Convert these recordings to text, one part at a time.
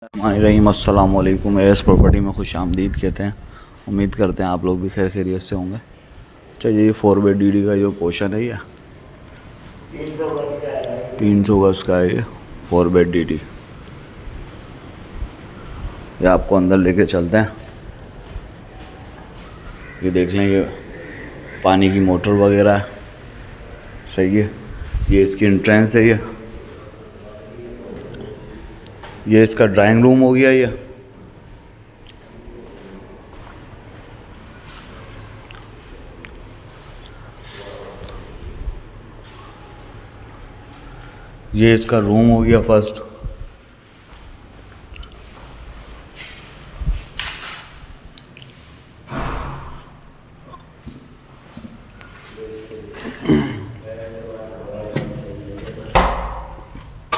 अस्सलाम वालेकुम। S property में खुश आमदीद कहते हैं। उम्मीद करते हैं आप लोग भी खैर खैरियत से होंगे। चलिए ये 4 बेड DD का जो पोर्शन है ये 300 गज का है। ये 4 बेड DD। ये आपको अंदर लेके चलते हैं। ये देख लें, ये पानी की मोटर वगैरह है, सही है। ये इसकी एंट्रेंस है। ये इसका ड्राइंग रूम हो गया। ये इसका रूम हो गया फर्स्ट।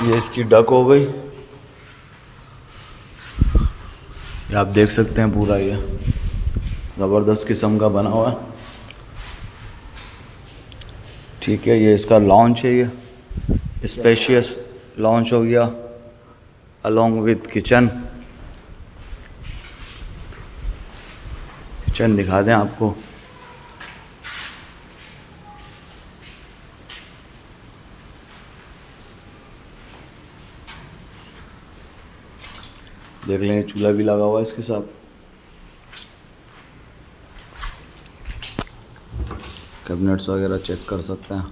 ये इसकी डक हो गई। ये आप देख सकते हैं पूरा ये ज़बरदस्त किस्म का बना हुआ है। ठीक है, ये इसका लॉन्च है। ये स्पेशियस लॉन्च हो गया अलोंग विद किचन। किचन दिखा दें आपको। देख लें, चूल्हा भी लगा हुआ है इसके साथ। कैबिनेट्स वगैरह चेक कर सकते हैं।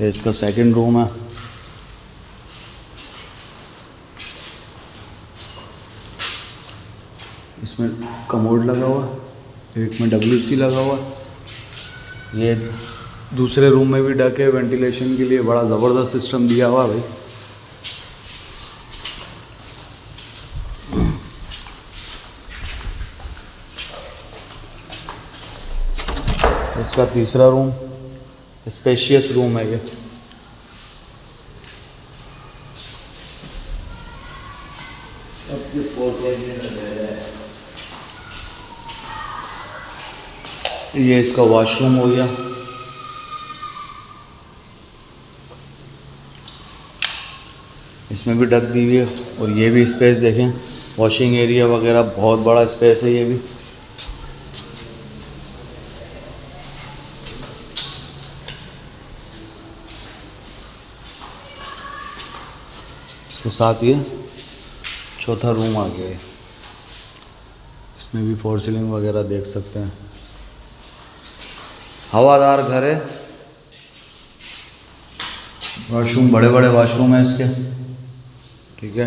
ये इसका सेकंड रूम है। इसमें कमोड लगा हुआ है, एक में WC लगा हुआ है। ये दूसरे रूम में भी डक है वेंटिलेशन के लिए। बड़ा ज़बरदस्त सिस्टम दिया हुआ है भाई। इसका तीसरा रूम स्पेशियस रूम है। ये इसका वॉशरूम हो गया। इसमें भी डक दी हुई है। और ये भी स्पेस देखें, वॉशिंग एरिया वगैरह बहुत बड़ा स्पेस है। ये भी इसके साथ ये चौथा रूम आ गया है। इसमें भी फॉर सीलिंग वगैरह देख सकते हैं। हवादार घर है। वॉशरूम बड़े बड़े वॉशरूम है इसके। ठीक है,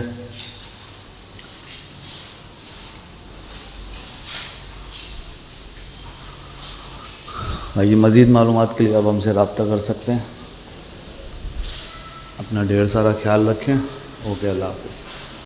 बाकी मज़ीद मालूमात के लिए आप हमसे रब्ता कर सकते हैं। अपना ढेर सारा ख्याल रखें। ओके, अल्लाह हाफ़िज़।